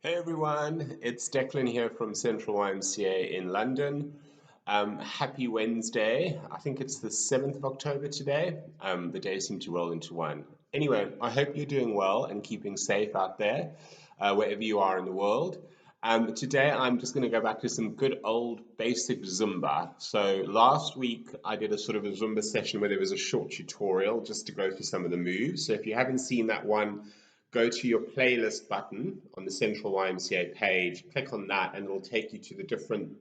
Hey everyone, it's Declan here from Central YMCA in London. Happy Wednesday. I think it's the 7th of October today. The days seem to roll into one. Anyway, I hope you're doing well and keeping safe out there, wherever you are in the world. Today I'm just going to go back to some good old basic Zumba. So last week I did a sort of a Zumba session where there was a short tutorial just to go through some of the moves. So if you haven't seen that one, go to your playlist button on the Central YMCA page, click on that, and it'll take you to the different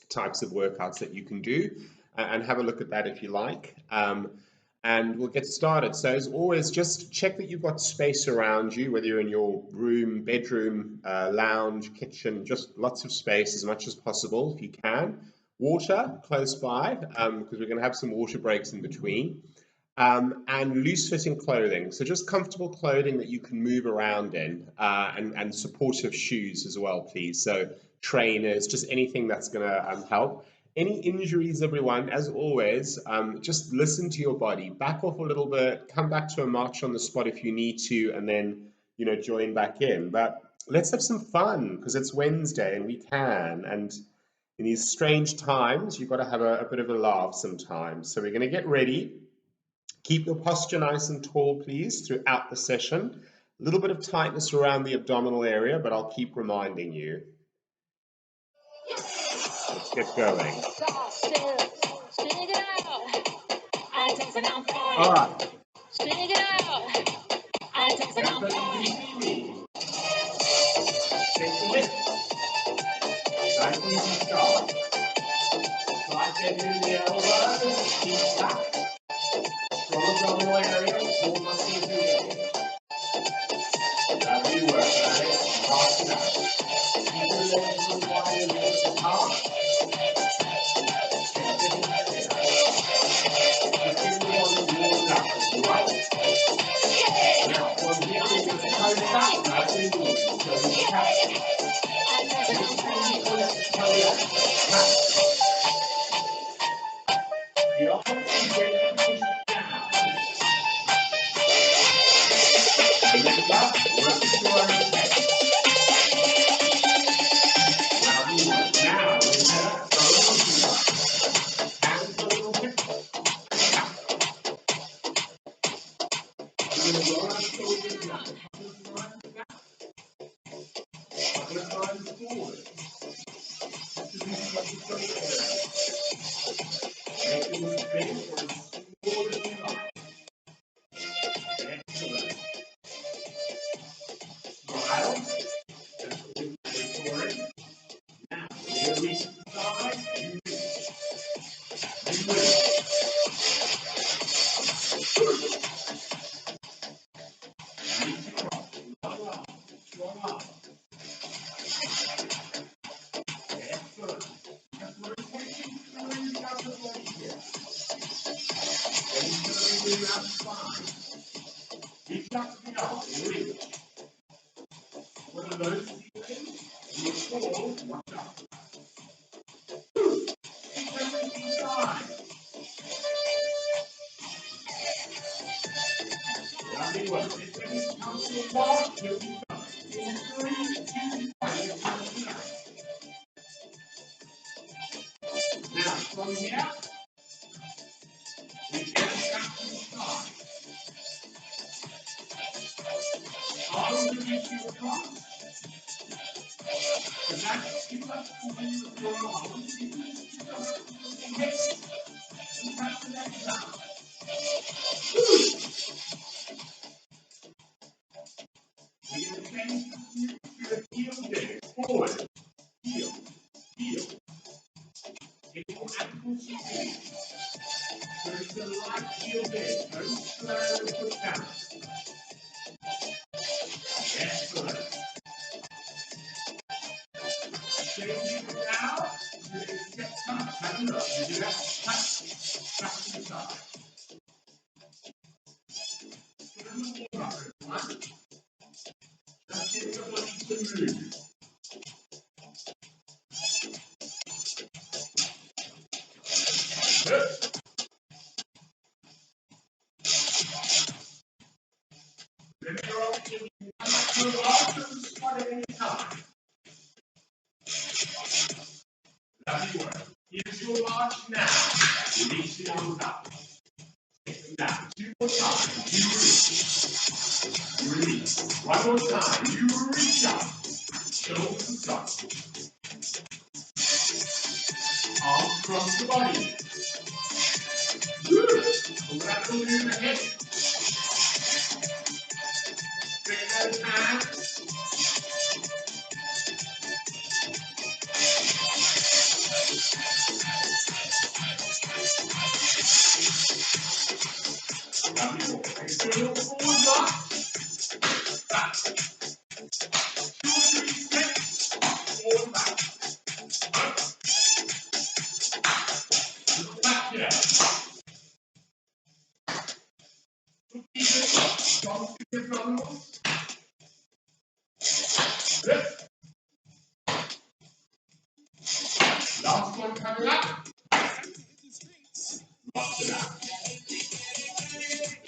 types of workouts that you can do, and have a look at that if you like. And we'll get started. So as always, just check that you've got space around you, whether you're in your room, bedroom, lounge, kitchen, just lots of space as much as possible if you can. Water close by, because we're going to have some water breaks in between. And loose-fitting clothing. So just comfortable clothing that you can move around in, and supportive shoes as well, please. So trainers, just anything that's going to help. Any injuries, everyone, as always, just listen to your body. Back off a little bit, come back to a march on the spot if you need to, and then, join back in. But let's have some fun, because it's Wednesday and we can. And in these strange times, you've got to have a bit of a laugh sometimes. So we're going to get ready. Keep your posture nice and tall, please, throughout the session. A little bit of tightness around the abdominal area, but I'll keep reminding you. Let's get going. All right. Take the lift. Nice and easy start. Slide gently in the elbow, keep back. Strong abdominal area, core muscles engaged. Whatever you work at it, pass it out. Keep your legs as wide and lift apart. Check the hips there. Just give me one to warm up as well. Now, from here we just toe tap, nice and easy. Toe tap. Next time you point the toe up, tap. The opposite gently push it down. Remember, work at your own pace. Wherever you want. Now, with that, throw it up. Hands a little bit. Tap. You're going to roll our shoulders now. Couple of times back. Couple of times forward. Just to loosen up the shoulder area. Make them as big or as small as you like. Excellent. Smile. That's what we're for it. Now, we're going to reach to the side. You reach. You reach. Reach across. Long arm. Strong arm. Excellent. Just rotation through the upper body here. Then curving around the spine. Reach up to the arm. Reach. What are those feelings? You fall. Watch out. Keep everything side. Lovely work. If things come to a walk, you'll be done. In 3, 2, 1, you're coming out. Now, from here, we get back to the side. Arms to reach you across. The back, keep up the movement of your arms. You reach to the hips. And touch the legs down. We're going to change to a heel dig. Forward. Heel. Heel. Get your ankles straight. So it's a light heel dig. Don't slow the foot down. Excellent. Changing it now. You're going to step touch. Have a look. You do that. Touch. Back to the side. Get a little warm up, everyone. Just get your body to move. Good. Remember, you can come back to a larger squat at any time. release. One more time. You reach up. Shoulders stop. Arms across the body. Good. Pull that over in the head. Bring those hands. Lovely walk. Take a little forward march. Back. 2 or 3 steps. Forward back. Up. Little back here. Keep it up. Strong through your abdominals. Lift. Last one coming up. Lock it out.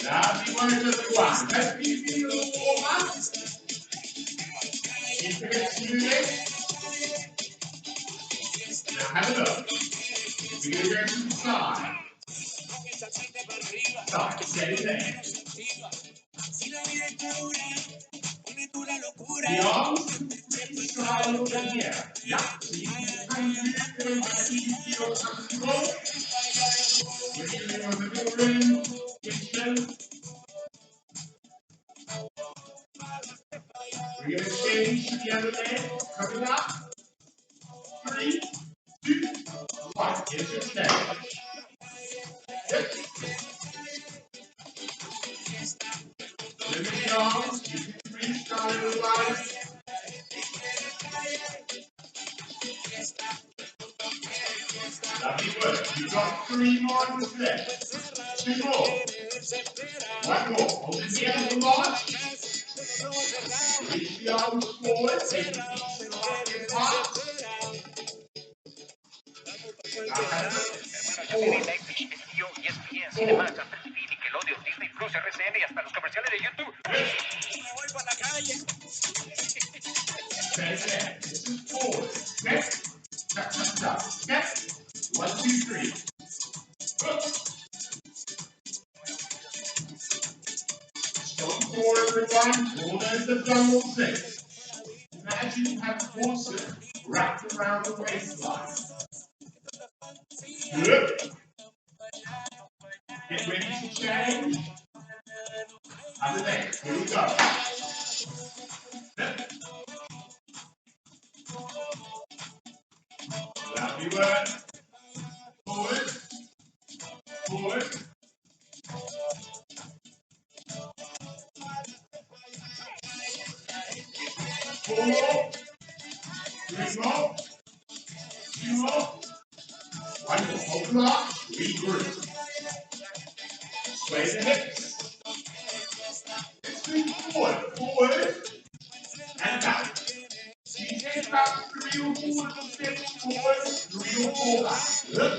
Lovely work, everyone. Let's be a little warm up. Keep it moving. Now have a look. We're going to go to the side. Side, steady there. The arms freestyle over here. Yeah, so you can kind of move them as you feel comfortable. We're doing a little room, kitchen. We're going to change to the other leg. Coming up. 3, 2, 1. Here's your change. Yep. Limit the arms. You can freestyle over the line. Lovely work. You've got 3 more on this leg. 2 more. 1 more. Hold it here for the march. Reach the arms forward. Take the feet apart. Now have it. Forward. Forward. Stay there. This is forward. Next. Tap, tap, tap. Next. 1, 2, 3. Up. Strong core, everyone. Roll those abdominals in. Imagine you have forces wrapped around the waistline. Good. Get ready to change. Other leg. Here we go. Lovely work. Forward. Forward. Four more. 3 more. 2 more. 1 more. Hold the mark. Regroup. Sway the hips. Let's move forward. Forward. And back. So you take about 3 or 4 little steps forward. 3 or 4 back. Good.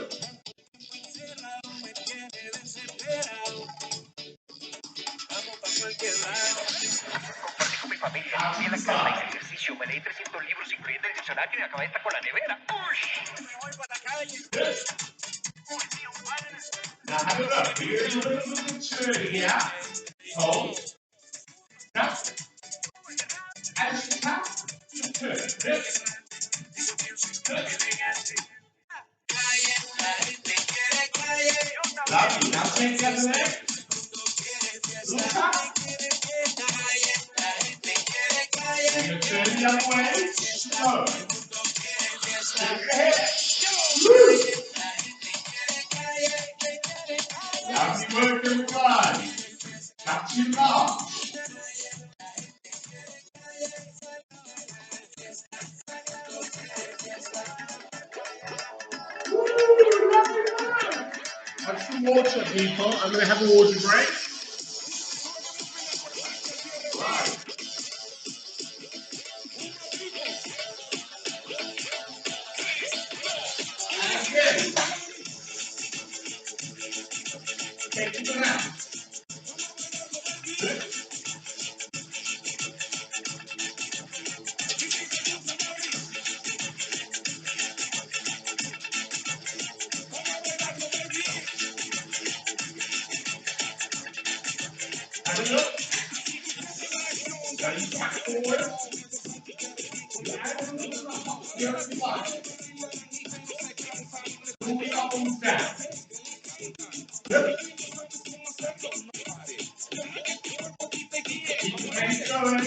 Now have a look. Here's a little turn here. Hold. Tap. As you tap, you turn. This. Lovely. Now take the other leg. Look up. You're going to turn the other way. Slow. Turn your head. Woo. Lovely work, everyone. Touch your mark. Have some water, people. I'm going to have a water break. Right. And again. Take it around. Have a look. you tap forward. You add a little bit of hop here if you like. Pull the elbows down. Good. Keep the pace going.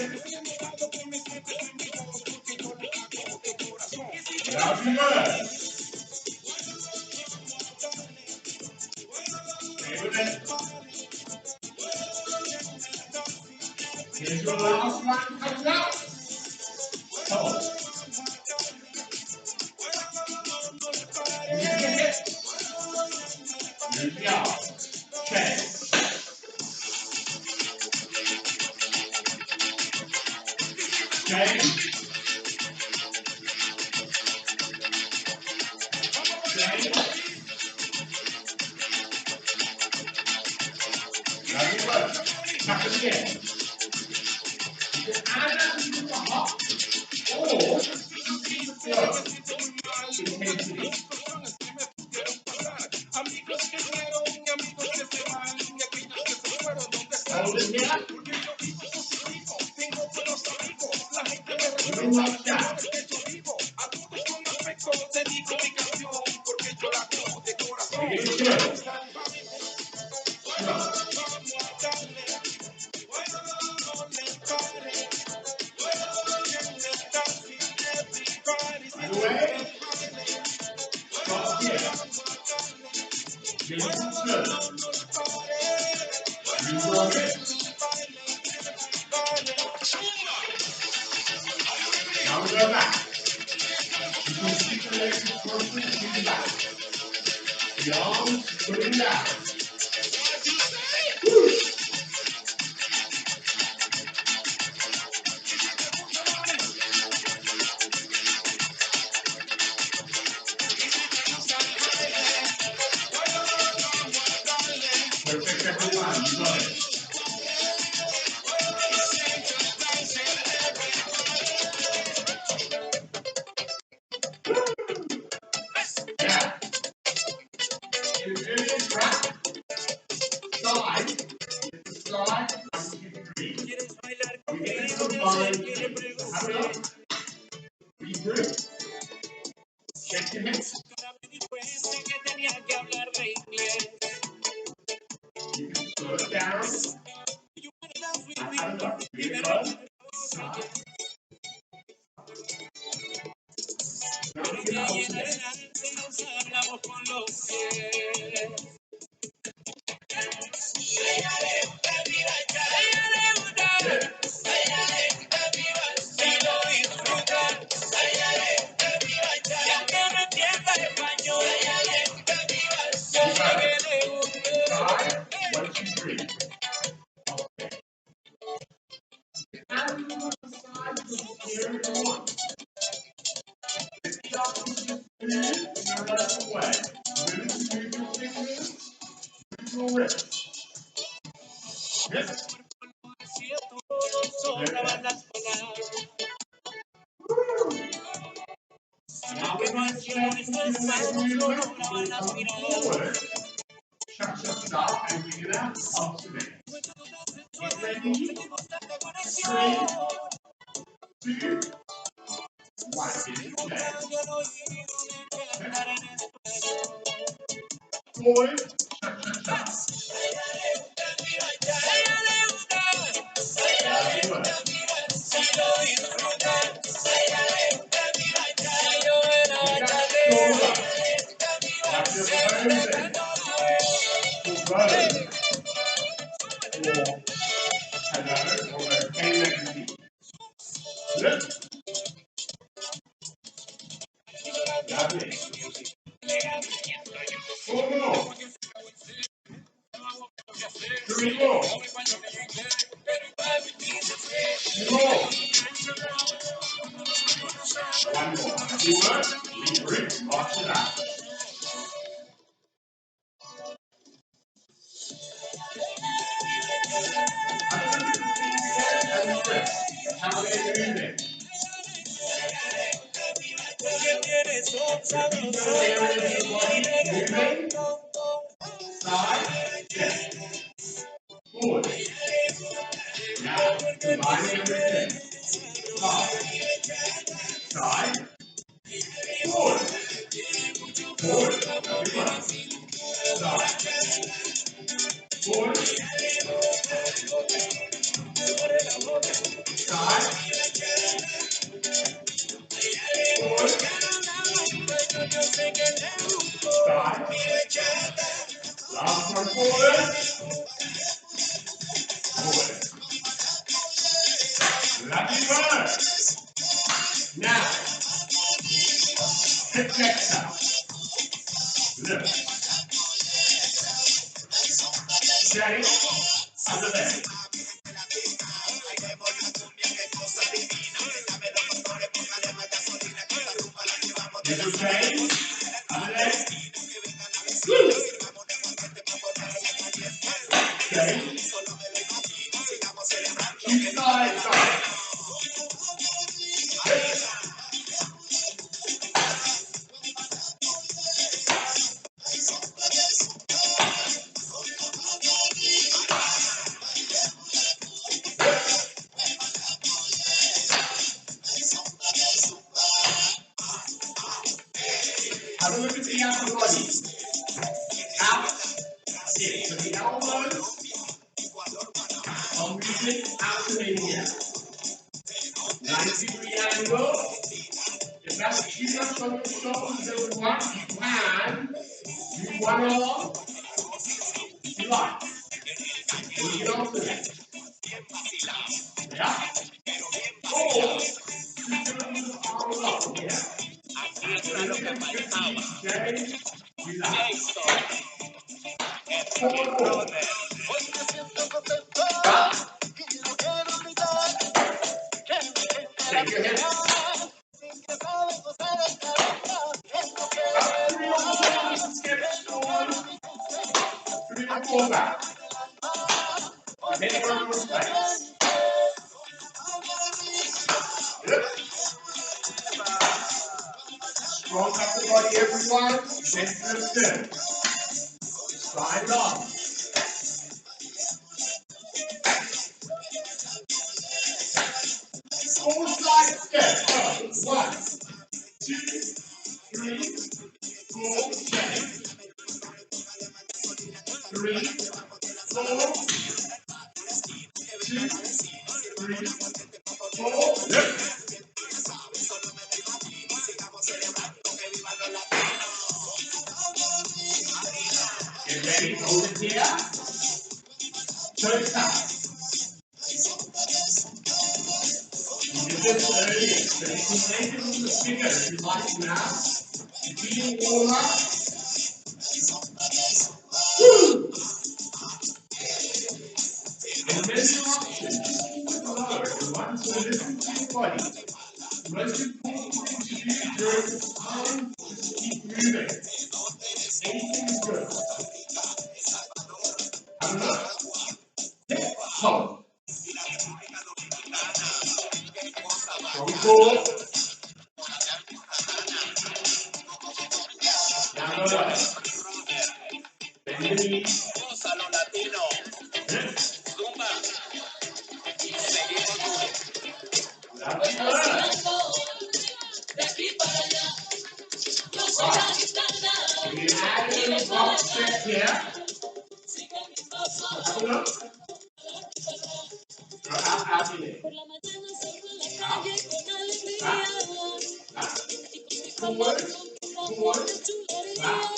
Now be good. Stay with it. Here's your last one coming up. Hold. Move the hip. Move the arm. Chest. Change. Change. Lovely work. Tap it again. You can add that to the hop or keep the flow. Intensity. Hold it here. Little up down. Make it good. Go. Right away. Stop here. Give it some good. Use your hips. Now we go back. You can keep the legs closer to the back. The arms putting down. Woo. Perfect everyone. You got it. Now, you're doing it right. Side. It's the side. 1, 2, 3. We get this combined. Have it up. Regroup. Shake your hips. You can slow it down. And have it up. Really good. Side. Now we can alternate. Good. You got it. Side. 1, 2, 3. Okay. And you look the side to the area you want. It's just move in a radical way. Really move your fingers, move your wrists. Yes. Now we're going to change to the next movement. We'll come forward, cha-cha-cha, and we're going to alternate. Get ready. 3, 2, 1. Into play. Forward, cha-cha-cha. Lovely work. Get that shoulder. Like you're posing. For Rose. Or hello, or okay legacy. Good. Lovely. 4 more. 3 more. 2 more. 1 more. Lovely work. Regroup after that. Have a look at the feet here and the wrists. How they're moving. Repeat those areas of the body moving. Side, yes. Forward. Now, Combine everything. Up. Side. Forward. Forward. Reverse. Side. Forward. Side. Forward. Side. Last one forward. Forward. Lovely work. Now, hip flexor. Lift. Straight. Other leg. Little change. Other leg. Woo. Change. Keep side, side. Have a look at the upper body. Out. In. So the elbows are moving out and in here. 90-degree angle. If that's too much on your shoulders, everyone, you can do one arm if you like. Or you can alternate. Yeah? Or you can do the arm up. Yeah. Change. Do that. Forward. Back. Take your hips. Up 3 or 4 skip forward. 3 or 4 back. Then one more space. Good. Strong upper body, everyone. Chest lifted. Side long. Full side step. 1, 2, 3, 4, change. 3, 4, 2, 3, 4, lift. Get ready, hold it here. Toe tap. You did this earlier, but you can make it a little bit bigger if you like now. Feeling warmer. Woo! And then your option, just keep it low, everyone. So listen to your body. The most important thing to do during this time is to keep moving. Anything is good. Have a look. Hip hop. Strong core. Now go away. Bend the knees. Hip. Lovely work. Right. We're going to add a little box step here. Have a look. Go out in it. Out. Back. Back. Forward. Forward. Back.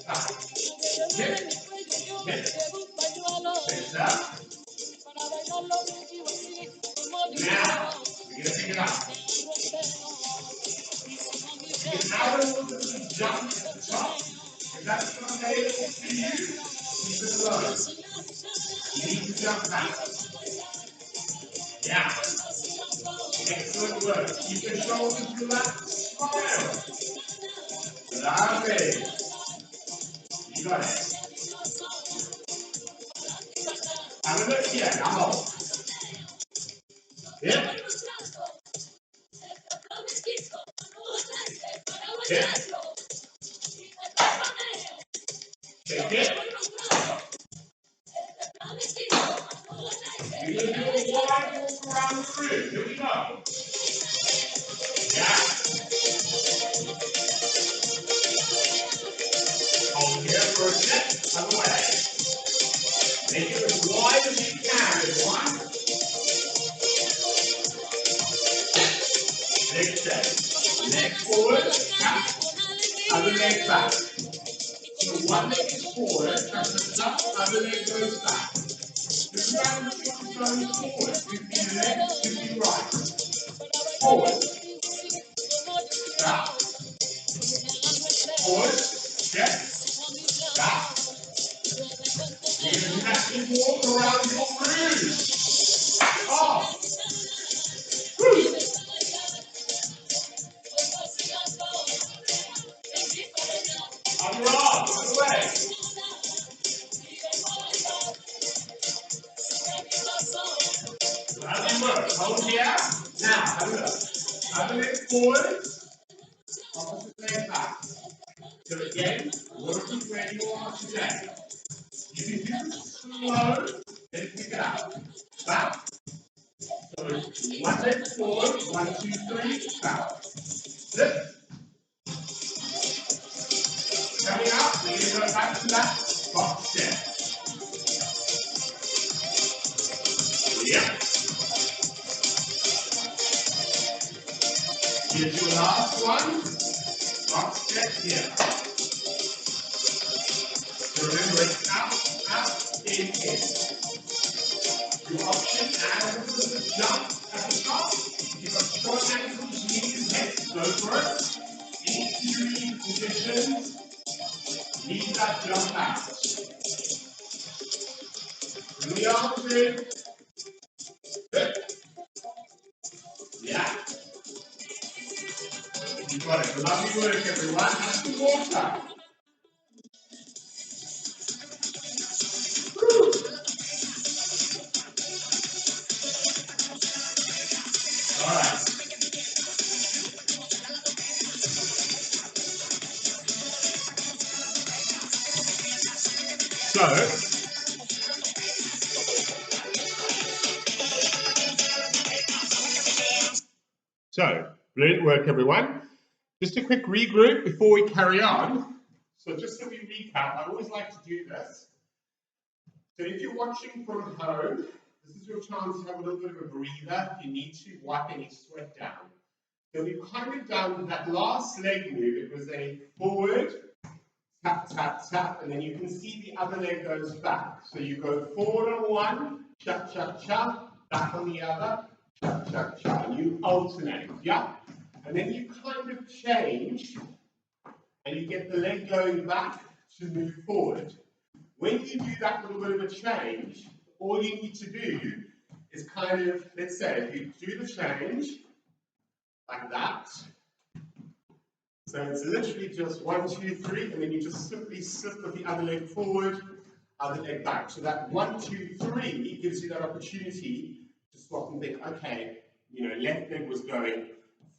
Back. Hip. Hip. Finish that. Now, we're going to pick it up. You can add a little bit of a jump at the top. If that's not available for you, keep it low. You need to jump back. Yeah. Excellent work. Keep your shoulders relaxed. Smile. Lovely. You got it. Have a look here. Now hold. Hip. Hip. Shake it. You're going to do a wide walk around the room. Here we go. Yeah. Hold here for a step. Other way. Make it as wide as you can, everyone. Next step. Leg forward, tap. Other leg back. So one leg is forward, tap, tap, other leg goes back. Just round the foot going forward. 50 left, 50 right. Forward. Back. Forward. Step. Back. You're going to naturally walk around your room. Off. Woo. Other arm, other way. Lovely work. Hold here. Now, have a look. Other leg forward. Opposite leg back. So again, working where you are today. You can do this slow, then pick it up. Back. So one leg forward, 1, 2, 3, back. Lift. Coming up, we're going to go back to that box step. Yep. Here's your last one. Box step here. So remember, it's out, in. Your option, add a little bit of jump at the top. You've got short ankles, knees, hips, go for it. In three positions, leave that jump out. Bring the arms in. Good. Yeah. You got it. Lovely work, everyone. Have some water. Woo. All right. So, brilliant work, everyone. Just a quick regroup before we carry on. So just so we recap, I always like to do this. So if you're watching from home, this is your chance to have a little bit of a breather. If you need to, wipe any sweat down. So we've kind of done that last leg move. It was a forward, tap, tap, tap, and then you can see the other leg goes back. So you go forward on one, chuck, chuck, chuck, back on the other, chuck, chuck, chuck, and you alternate, yeah? And then you kind of change, and you get the leg going back to move forward. When you do that little bit of a change, all you need to do is kind of, let's say, if you do the change, like that, so it's literally just 1, 2, 3, and then you just simply slip with the other leg forward, other leg back. So that 1, 2, 3 gives you that opportunity to stop and think, okay, you know, left leg was going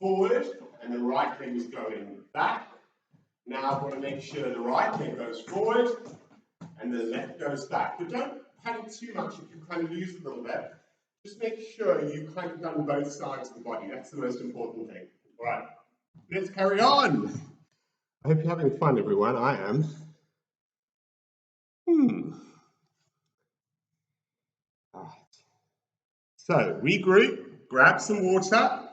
forward, and the right leg was going back. Now I want to make sure the right leg goes forward, and the left goes back. But don't panic too much if you kind of lose a little bit. Just make sure you kind of done both sides of the body. That's the most important thing. All right, let's carry on. I hope you're having fun, everyone. I am. All right. So, regroup, grab some water.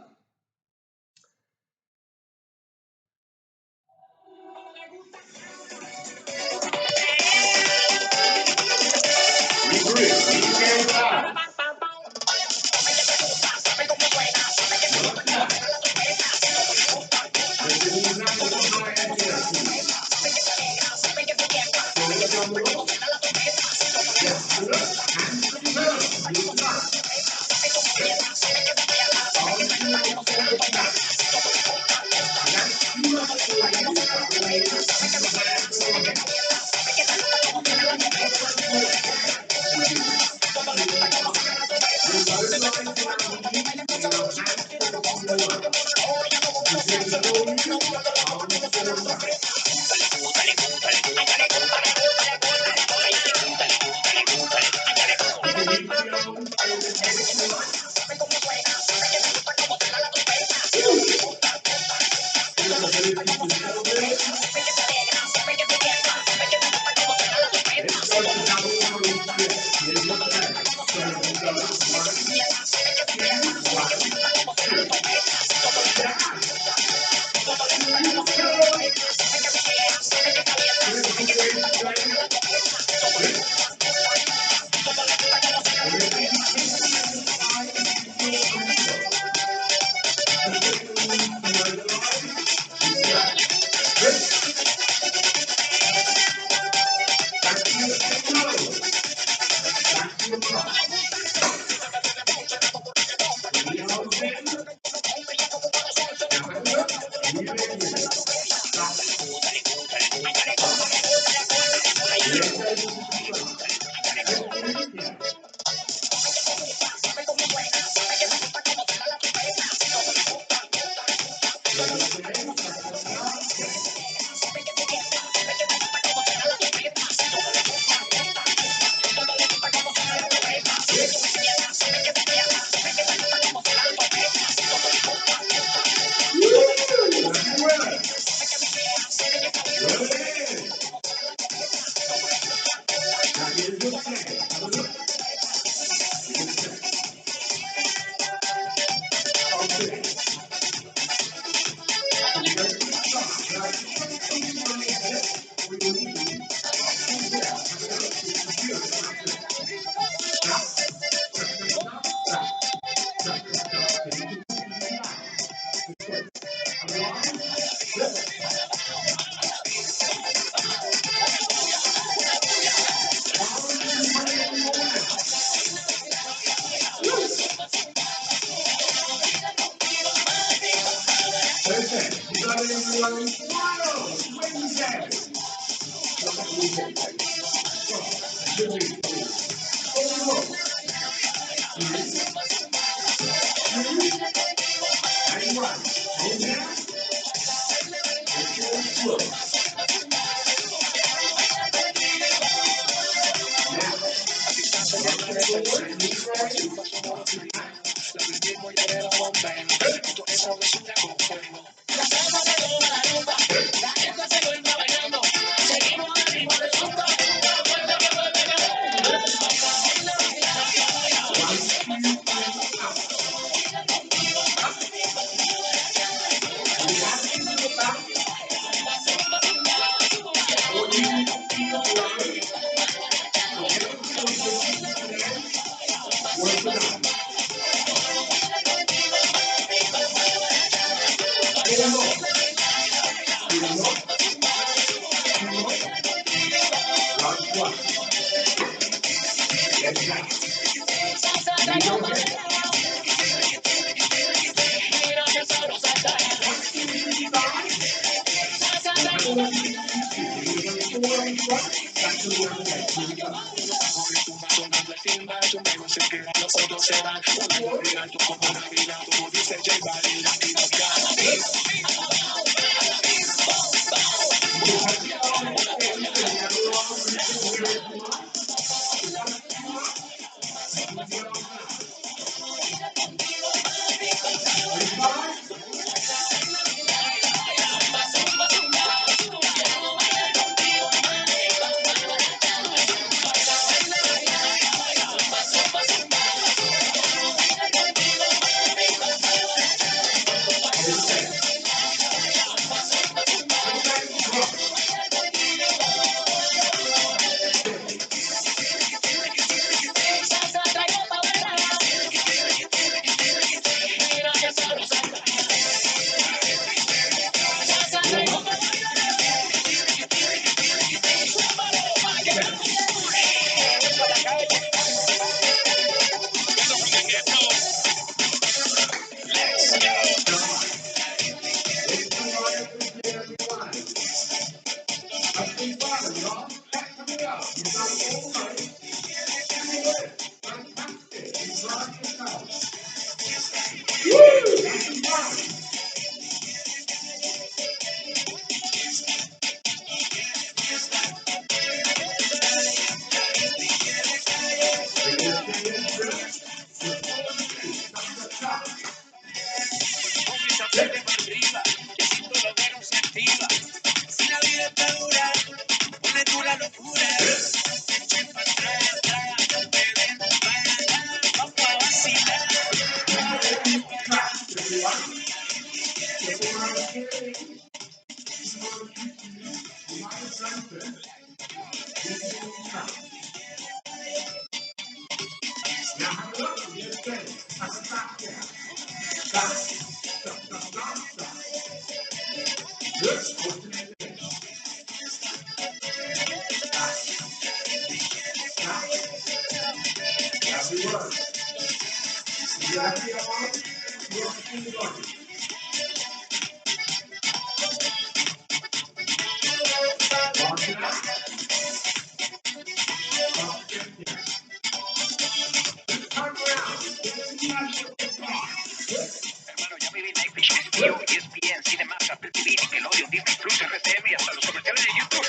Hermano, ya me vi Netflix, HBO, ESPN, Cinemax, Apple TV, Nickelodeon, Disney Plus, RCM y hasta los comerciales de YouTube.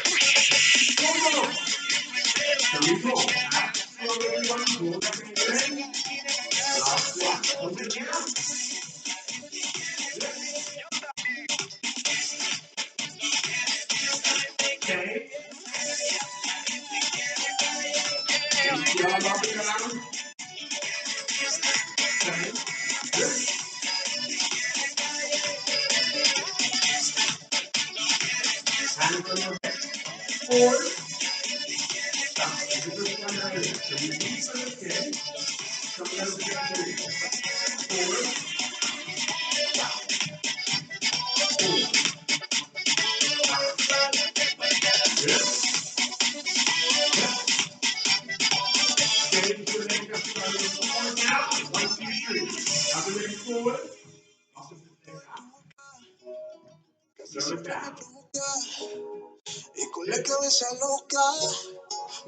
Y con la cabeza loca,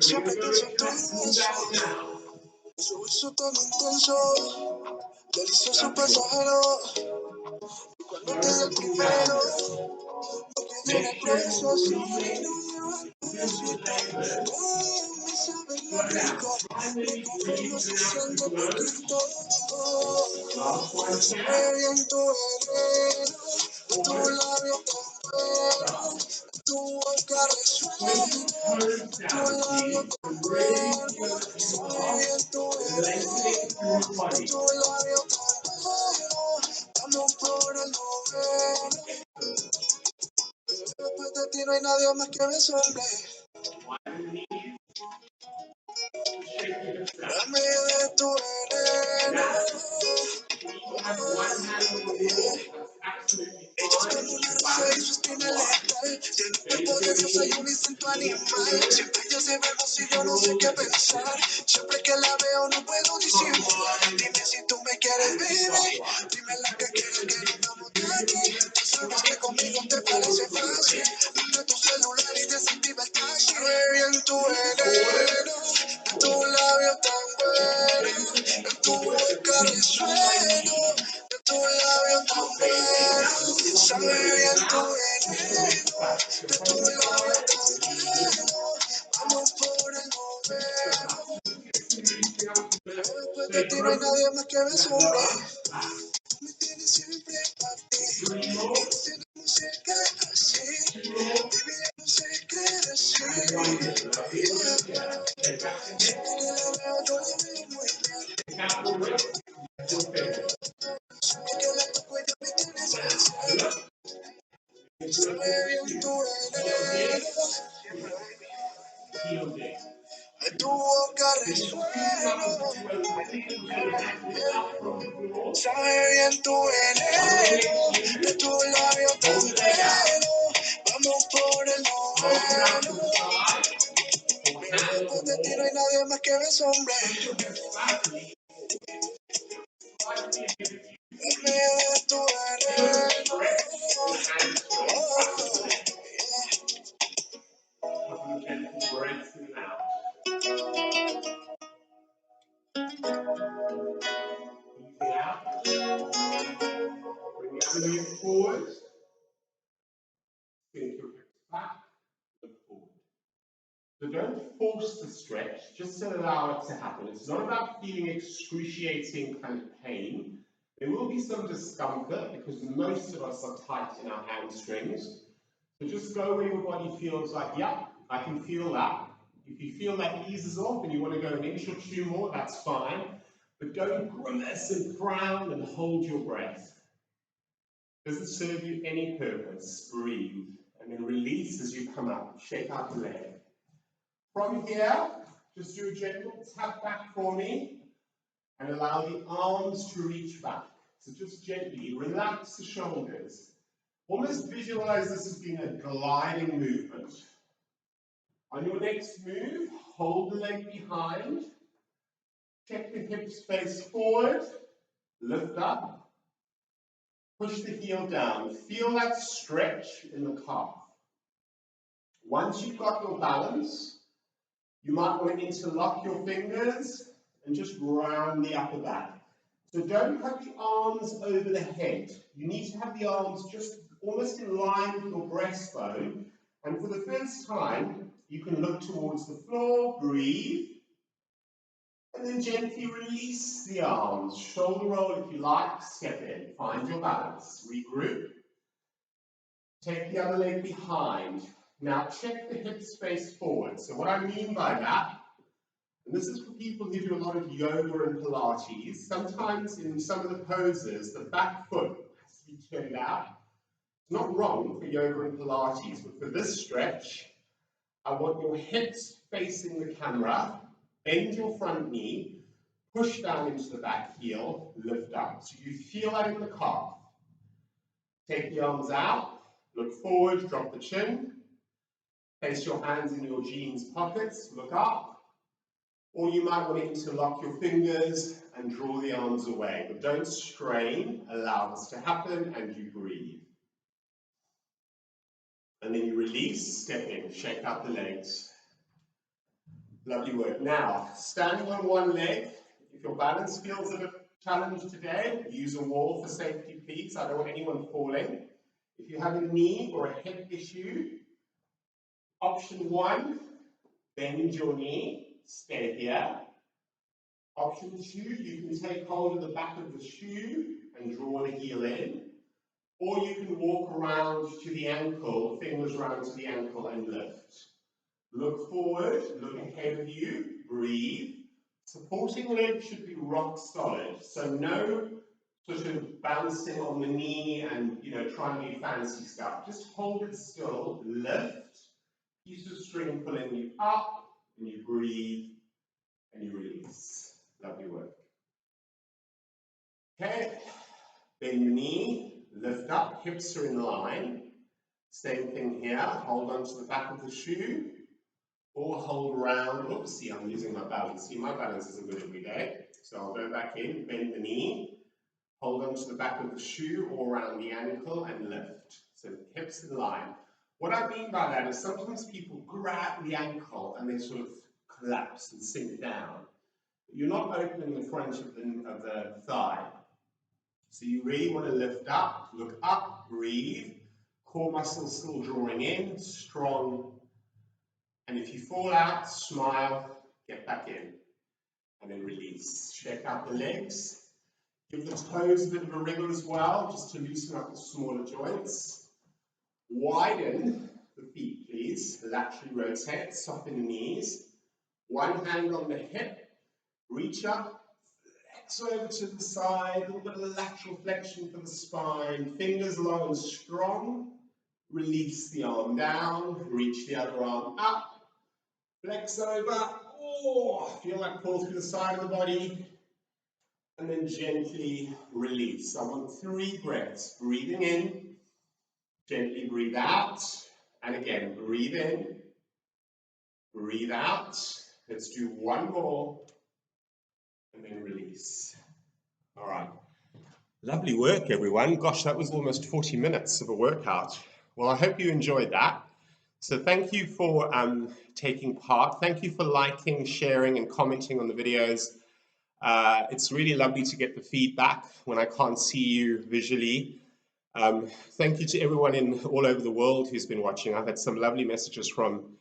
siempre pienso en todo eso. Eso beso tan intenso, delicioso pasajero. Y cuando te di el primero, me quedé en el proceso. Y no llevan tu besito, me sabe lo rico. Me conformo si siento poquito. Sabe bien tu veneno, tu labio tan bueno, tu boca resuena, tu labio tan bueno. Sabe bien tu veneno, tu labio tan bueno. Vamos por el noveno. Después de ti no hay nadie más que me asombre. Dame de tu veneno. Ella es como una rosa y su espina letal. Tiene un cuerpo de diosa y un instinto animal. Siempre ella se ve hermosa y yo no sé qué pensar. Siempre que la veo no puedo disimular. Dime si tú me quieres, baby. Dime la que quieras que nos vamos de aquí. Tú sabes que conmigo te parece fácil. Dame tu celular y desactiva el taxi. Sabe bien tu veneno, de tu labio tan bueno, de tu boca resueno, de tu labio tan bueno. Sabe bien tu veneno, de tu labio tan bueno. Vamos por el noveno. Después de ti no hay nadie más que me asombre. Me tienes siempre para ti. Y tenemos cerca así. Baby, no sé qué decir. Yeah. Siempre que la veo, yo la veo muy bien. Siempre que la toco, ella me tienes ansiedad. Sabe bien tu veneno, de tu boca resueno. Sabe bien tu veneno, de tu labio tan bueno. Vamos por el noveno. Después de ti no hay nadie más que me asombre. Dame de tu veneno. Oh, So don't force the stretch, just allow it to happen. It's not about feeling excruciating kind of pain. There will be some discomfort because most of us are tight in our hamstrings. So just go where your body feels like, yeah, I can feel that. If you feel that eases off and you want to go an inch or two more, that's fine. But don't grimace and frown and hold your breath. Doesn't serve you any purpose. Breathe. And then release as you come up. Shake out the leg. From here, just do a gentle tap back for me and allow the arms to reach back. So just gently relax the shoulders. Almost visualize this as being a gliding movement. On your next move, hold the leg behind. Check the hips face forward. Lift up. Push the heel down. Feel that stretch in the calf. Once you've got your balance, you might want to interlock your fingers and just round the upper back. So don't have the arms over the head. You need to have the arms just almost in line with your breastbone. And for the first time, you can look towards the floor, breathe, and then gently release the arms. Shoulder roll if you like, step in, find your balance, regroup. Take the other leg behind. Now check the hips face forward. So what I mean by that, and this is for people who do a lot of yoga and Pilates, sometimes in some of the poses, the back foot has to be turned out. It's not wrong for yoga and Pilates, but for this stretch, I want your hips facing the camera, bend your front knee, push down into the back heel, lift up. So you feel that in the calf. Take the arms out, look forward, drop the chin, place your hands in your jeans pockets, look up. Or you might want to interlock your fingers and draw the arms away. But don't strain, allow this to happen, and you breathe. And then you release, step in, shake out the legs. Lovely work. Now, standing on one leg, if your balance feels a bit challenged today, use a wall for safety, please. I don't want anyone falling. If you have a knee or a hip issue, option one, bend your knee. Stay here. Option two, you can take hold of the back of the shoe and draw the heel in. Or you can walk around to the ankle, fingers around to the ankle and lift. Look forward, look ahead of you, breathe. Supporting leg should be rock solid. So no sort of bouncing on the knee and trying to do fancy stuff. Just hold it still, lift. Piece of string pulling you up. And you breathe, and you release. Lovely work. Okay, bend the knee, lift up, hips are in line. Same thing here, hold on to the back of the shoe, or hold around. Oops, see, I'm losing my balance. See, my balance isn't good every day. So I'll go back in, bend the knee, hold on to the back of the shoe or around the ankle and lift. So hips in line. What I mean by that is sometimes people grab the ankle and they sort of collapse and sink down. You're not opening the front of the thigh. So you really want to lift up, look up, breathe. Core muscles still drawing in, strong. And if you fall out, smile, get back in. And then release. Shake out the legs. Give the toes a bit of a wriggle as well, just to loosen up the smaller joints. Widen the feet, please. Laterally rotate, soften the knees. One hand on the hip, reach up, flex over to the side, a little bit of lateral flexion for the spine. Fingers long and strong. Release the arm down, reach the other arm up, flex over. Oh, feel that pull through the side of the body. And then gently release. I want 3 breaths. Breathing in. Gently breathe out, and again, breathe in, breathe out. Let's do one more, and then release. All right. Lovely work, everyone. Gosh, that was almost 40 minutes of a workout. Well, I hope you enjoyed that. So thank you for taking part. Thank you for liking, sharing, and commenting on the videos. It's really lovely to get the feedback when I can't see you visually. Thank you to everyone all over the world who's been watching. I've had some lovely messages from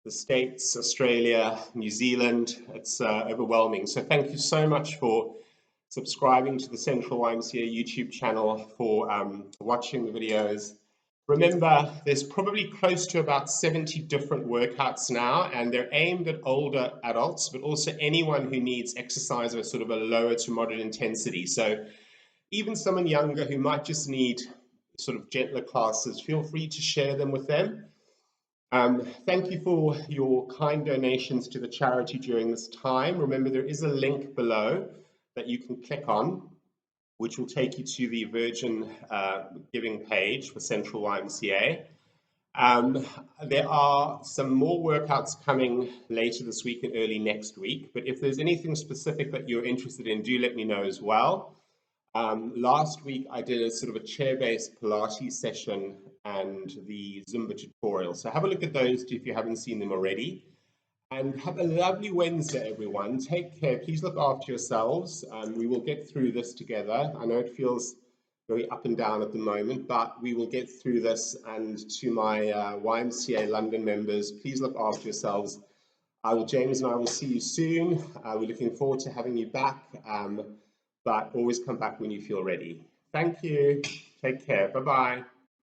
the States, Australia, New Zealand. It's overwhelming. So thank you so much for subscribing to the Central YMCA YouTube channel, for watching the videos. Remember, there's probably close to about 70 different workouts now, and they're aimed at older adults, but also anyone who needs exercise of a sort of a lower to moderate intensity. So even someone younger who might just need sort of gentler classes, feel free to share them with them. Thank you for your kind donations to the charity during this time. Remember, there is a link below that you can click on, which will take you to the Virgin giving page for Central YMCA. There are some more workouts coming later this week and early next week, but if there's anything specific that you're interested in, do let me know as well. Last week I did a sort of a chair-based Pilates session and the Zumba tutorial. So have a look at those if you haven't seen them already. And have a lovely Wednesday, everyone. Take care. Please look after yourselves. We will get through this together. I know it feels very up and down at the moment, but we will get through this. And to my YMCA London members, please look after yourselves. James and I will see you soon. We're looking forward to having you back, but always come back when you feel ready. Thank you. Take care. Bye-bye.